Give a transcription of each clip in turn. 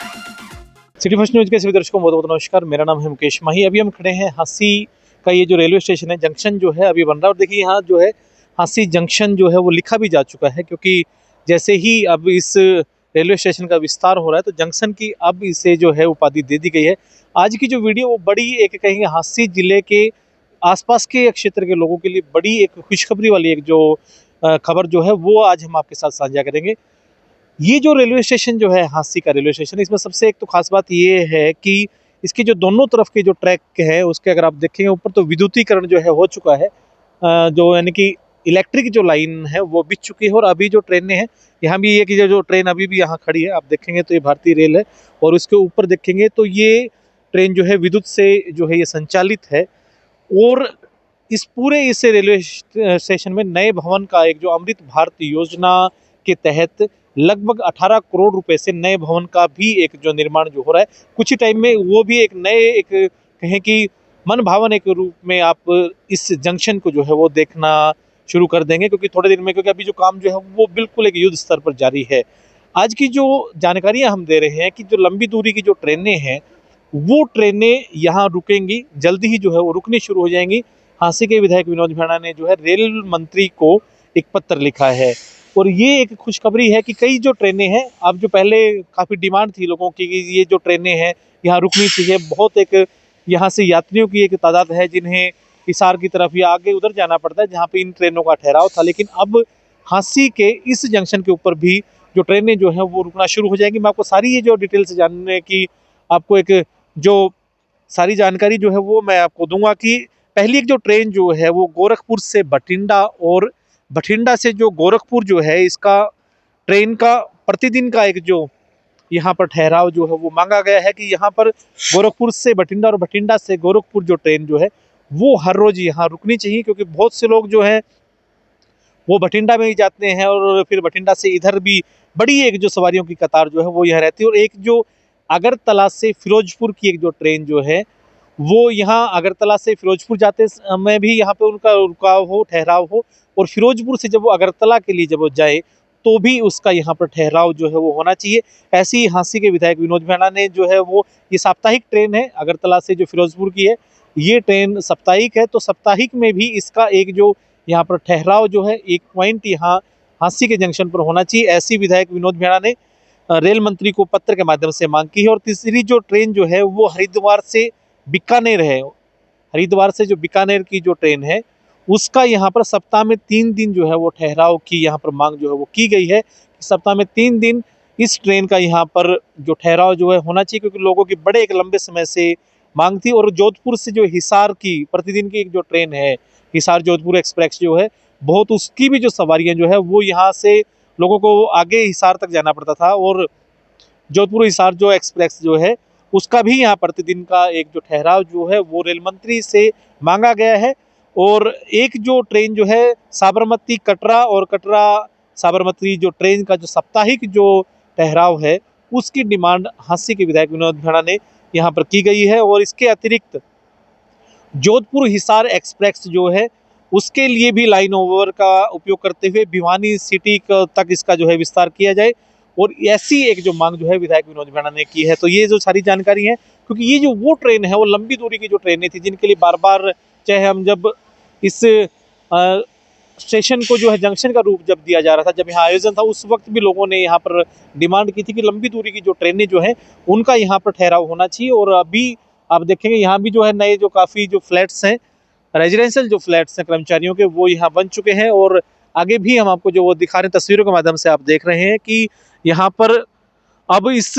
City first news के सभी दर्शकों को बहुत बहुत नमस्कार। मेरा नाम है मुकेश माही। अभी हम खड़े हैं हांसी का ये जो रेलवे स्टेशन है, जंक्शन जो है अभी बन रहा है। और देखिए यहाँ जो है हांसी जंक्शन जो है वो लिखा भी जा चुका है, क्योंकि जैसे ही अब इस रेलवे स्टेशन का विस्तार हो रहा है तो जंक्शन की अब इसे जो है उपाधि दे दी गई है। आज की जो वीडियो वो बड़ी एक कहेंगे हांसी जिले के आसपास के क्षेत्र के लोगों के लिए बड़ी एक खुशखबरी वाली एक जो खबर जो है वो आज हम आपके साथ साझा करेंगे। ये जो रेलवे स्टेशन जो है हांसी का रेलवे स्टेशन, इसमें सबसे एक तो खास बात ये है कि इसके जो दोनों तरफ के जो ट्रैक है उसके अगर आप देखेंगे ऊपर तो विद्युतीकरण जो है हो चुका है। जो यानी कि इलेक्ट्रिक जो लाइन है वो बिछ चुकी है। और अभी जो ट्रेनें हैं यहाँ भी ये कि जो ट्रेन अभी भी यहाँ खड़ी है, आप देखेंगे तो ये भारतीय रेल है। और उसके ऊपर देखेंगे तो ये ट्रेन जो है विद्युत से जो है ये संचालित है। और इस रेलवे स्टेशन में नए भवन का एक जो अमृत भारत योजना के तहत लगभग 18 करोड़ रुपए से नए भवन का भी एक जो निर्माण जो हो रहा है, कुछ ही टाइम में वो भी एक नए एक कहें कि मन भावन एक रूप में आप इस जंक्शन को जो है वो देखना शुरू कर देंगे, क्योंकि थोड़े दिन में, क्योंकि अभी जो काम जो है वो बिल्कुल एक युद्ध स्तर पर जारी है। आज की जो जानकारियां हम दे रहे हैं कि जो लंबी दूरी की जो ट्रेनें हैं वो ट्रेनें यहाँ रुकेंगी, जल्दी ही जो है वो रुकनी शुरू हो जाएंगी। हांसी के विधायक विनोद भेड़ा ने जो है रेल मंत्री को एक पत्र लिखा है। और ये एक खुशखबरी है कि कई जो ट्रेनें हैं, अब जो पहले काफ़ी डिमांड थी लोगों की कि ये जो ट्रेनें हैं यहाँ रुकनी चाहिए, बहुत एक यहाँ से यात्रियों की एक तादाद है जिन्हें हिसार की तरफ या आगे उधर जाना पड़ता है जहाँ पे इन ट्रेनों का ठहराव था। लेकिन अब हांसी के इस जंक्शन के ऊपर भी जो ट्रेनें जो हैं वो रुकना शुरू हो जाएंगी। मैं आपको सारी ये जो डिटेल्स जानने की आपको एक जो सारी जानकारी जो है वो मैं आपको दूंगा कि पहली एक जो ट्रेन जो है वो गोरखपुर से बठिंडा और बठिंडा से जो गोरखपुर जो है इसका ट्रेन का प्रतिदिन का एक जो यहाँ पर ठहराव जो है वो मांगा गया है कि यहाँ पर गोरखपुर से बठिंडा और बठिंडा से गोरखपुर जो ट्रेन जो है वो हर रोज यहाँ रुकनी चाहिए, क्योंकि बहुत से लोग जो हैं वो बठिंडा में ही जाते हैं और फिर बठिंडा से इधर भी बड़ी एक जो सवारियों की कतार जो है वो यहाँ रहती है। और एक जो अगरतला से फिरोजपुर की एक जो ट्रेन जो है वो यहाँ अगरतला से फिरोजपुर जाते समय भी यहाँ पे उनका रुकाव हो, ठहराव हो। और फिरोजपुर से जब वो अगरतला के लिए जब वो जाए तो भी उसका यहाँ पर ठहराव जो है वो होना चाहिए। ऐसी ही हांसी के विधायक विनोद भेड़ा ने जो है वो ये साप्ताहिक ट्रेन है अगरतला से जो फिरोजपुर की है, ये ट्रेन साप्ताहिक है, तो साप्ताहिक में भी इसका एक जो यहाँ पर ठहराव जो है एक पॉइंट यहाँ हांसी के जंक्शन पर होना चाहिए। ऐसी विधायक विनोद भेड़ा ने रेल मंत्री को पत्र के माध्यम से मांग की है। और तीसरी जो ट्रेन जो है वो हरिद्वार से बीकानेर है। हरिद्वार से जो बीकानेर की जो ट्रेन है उसका यहाँ पर सप्ताह में 3 दिन जो है वो ठहराव की यहाँ पर मांग जो है वो की गई है। सप्ताह में 3 दिन इस ट्रेन का यहाँ पर जो ठहराव जो है होना चाहिए, क्योंकि लोगों की बड़े एक लंबे समय से मांग थी। और जोधपुर से जो हिसार की प्रतिदिन की एक जो ट्रेन है हिसार जोधपुर एक्सप्रेस जो है, बहुत उसकी भी जो सवारियाँ जो है वो यहाँ से लोगों को आगे हिसार तक जाना पड़ता था। और जोधपुर हिसार जो एक्सप्रेस जो है उसका भी यहाँ प्रतिदिन का एक जो ठहराव जो है वो रेल मंत्री से मांगा गया है। और एक जो ट्रेन जो है साबरमती कटरा और कटरा साबरमती जो ट्रेन का जो साप्ताहिक जो ठहराव है उसकी डिमांड हांसी के विधायक विनोद भेड़ा ने यहाँ पर की गई है। और इसके अतिरिक्त जोधपुर हिसार एक्सप्रेस जो है उसके लिए भी लाइन ओवर का उपयोग करते हुए भिवानी सिटी तक इसका जो है विस्तार किया जाए। और ऐसी एक जो मांग जो है विधायक विनोद भेड़ा ने की है। तो ये जो सारी जानकारी है, क्योंकि ये जो वो ट्रेन है वो लंबी दूरी की जो ट्रेनें थी जिनके लिए बार बार चाहे हम जब इस स्टेशन को जो है जंक्शन का रूप जब दिया जा रहा था, जब यहाँ आयोजन था, उस वक्त भी लोगों ने यहाँ पर डिमांड की थी कि लंबी दूरी की जो ट्रेनें जो हैं उनका यहाँ पर ठहराव होना चाहिए। और अभी आप देखेंगे यहाँ भी जो है नए जो काफ़ी जो फ्लैट्स हैं, रेजिडेंशियल जो फ्लैट्स हैं कर्मचारियों के, वो यहाँ बन चुके हैं। और आगे भी हम आपको जो वो दिखा रहे हैं तस्वीरों के माध्यम से आप देख रहे हैं कि यहाँ पर अब इस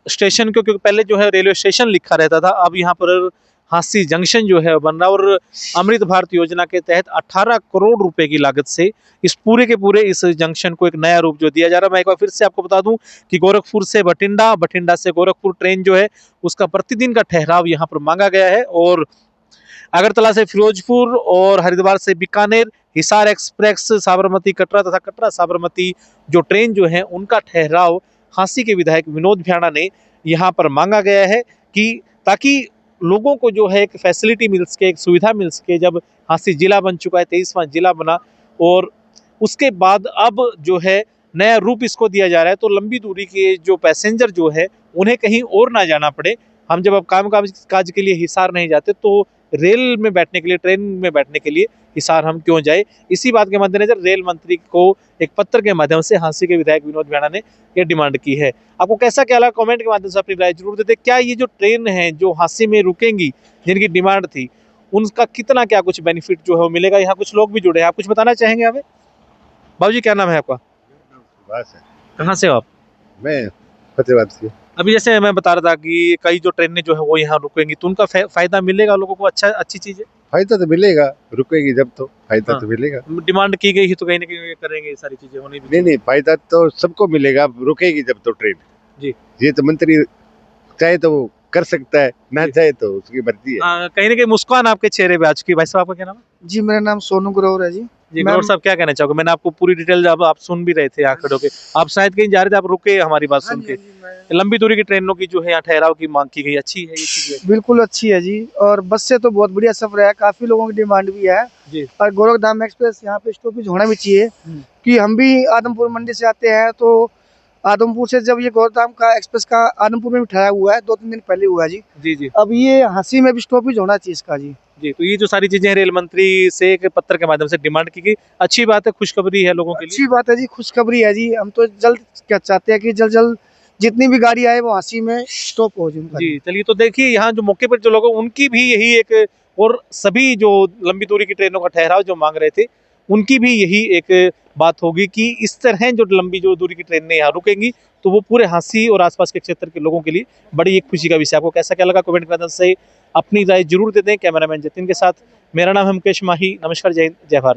स्टेशन को, क्योंकि पहले जो है रेलवे स्टेशन लिखा रहता था, अब यहाँ पर हांसी जंक्शन जो है बन रहा है। और अमृत भारत योजना के तहत 18 करोड़ रुपए की लागत से इस पूरे के पूरे इस जंक्शन को एक नया रूप जो दिया जा रहा है। मैं एक बार फिर से आपको बता दूं कि गोरखपुर से बठिंडा, बठिंडा से गोरखपुर ट्रेन जो है उसका प्रतिदिन का ठहराव यहाँ पर मांगा गया है। और अगरतला से फिरोजपुर और हरिद्वार से बीकानेर, हिसार एक्सप्रेस, साबरमती कटरा तथा कटरा साबरमती जो ट्रेन जो है उनका ठहराव हांसी के विधायक विनोद भेड़ा ने यहाँ पर मांगा गया है, कि ताकि लोगों को जो है एक फैसिलिटी मिल सके, एक सुविधा मिल सके। जब हांसी जिला बन चुका है, 23वां जिला बना, और उसके बाद अब जो है नया रूप इसको दिया जा रहा है। तो लंबी दूरी के जो पैसेंजर जो है उन्हें कहीं और ना जाना पड़े। हम जब अब काम काज के लिए हिसार नहीं जाते तो रेल में बैठने के लिए, ट्रेन में बैठने के लिए हिसार हम क्यों जाए। इसी बात के मद्देनजर रेल मंत्री को एक पत्र के माध्यम से हांसी के विधायक विनोद मीणा ने यह डिमांड की है। आपको कैसा क्या लगा, कमेंट के माध्यम से अपनी राय जरूर देते। क्या ये जो ट्रेन है जो हांसी में रुकेंगी, जिनकी डिमांड थी, उनका कितना क्या कुछ बेनिफिट जो है वो मिलेगा? यहाँ कुछ लोग भी जुड़े हैं, आप कुछ बताना चाहेंगे हमें? बाबूजी क्या नाम है आपका? कहाँ से हो आप? मैं फतेहाबाद से। अभी जैसे मैं बता रहा था कि कई जो ट्रेनें जो है वो यहाँ रुकेंगी, तो उनका फायदा मिलेगा लोगों को? अच्छी चीज है, फायदा तो मिलेगा, रुकेगी जब तो फायदा तो मिलेगा। डिमांड की गई है तो कहीं ना कहीं करेंगे, ये सारी चीजें होनी भी। नहीं, फायदा तो सबको मिलेगा, रुकेगी जब तो ट्रेन जी। ये तो मंत्री चाहे तो वो कर सकता है, ना चाहे तो उसकी मर्जी है। कहीं ना कहीं मुस्कान आपके चेहरे पे आ चुकी है। भाई साहब आपका क्या नाम है? जी, मेरा नाम सोनू ग्रोवर है जी। ग्रोवर साहब क्या कहना चाहोगे? मैंने आपको पूरी डिटेल जब आप सुन भी रहे थे यहाँ खड़े होके, आप शायद कहीं जा रहे थे, आप रुके हमारी बात सुन के। लंबी दूरी की ट्रेनों की जो है यहाँ ठहराव की मांग की गई, अच्छी है ये चीजें? बिल्कुल अच्छी है जी, और बस से तो बहुत बढ़िया सफर है, काफी लोगों की डिमांड भी है जी। और गोरखधाम एक्सप्रेस यहाँ पे स्टॉपेज होना भी चाहिए कि हम भी आदमपुर मंडी से आते हैं, तो आदमपुर से जब ये गोरखधाम का एक्सप्रेस का आदमपुर में भी ठहरा हुआ है, 2-3 दिन पहले हुआ जी। जी। अब ये हांसी में भी स्टॉपेज होना चाहिए इसका जी। जी, तो ये जो सारी चीजें रेल मंत्री से एक पत्र के माध्यम से डिमांड की गई, अच्छी बात है, खुशखबरी है लोगों के लिए। अच्छी बात है जी, खुशखबरी है जी। हम तो जल्द क्या चाहते हैं कि जल्द जितनी भी गाड़ी आए वो हांसी में स्टॉप हो जी। चलिए, तो देखिए यहाँ जो मौके पर जो लोग उनकी भी यही एक, और सभी जो लंबी दूरी की ट्रेनों का ठहराव जो मांग रहे थे उनकी भी यही एक बात होगी कि इस तरह जो लंबी जो दूरी की ट्रेनें यहाँ रुकेंगी तो वो पूरे हांसी और आसपास के क्षेत्र के लोगों के लिए बड़ी एक खुशी का विषय। आपको कैसा क्या लगा, कमेंट के माध्यम से अपनी राय जरूर दे दें। कैमरामैन जतिन के साथ मेरा नाम है मुकेश माही। नमस्कार, जय हिंद, जय भारत।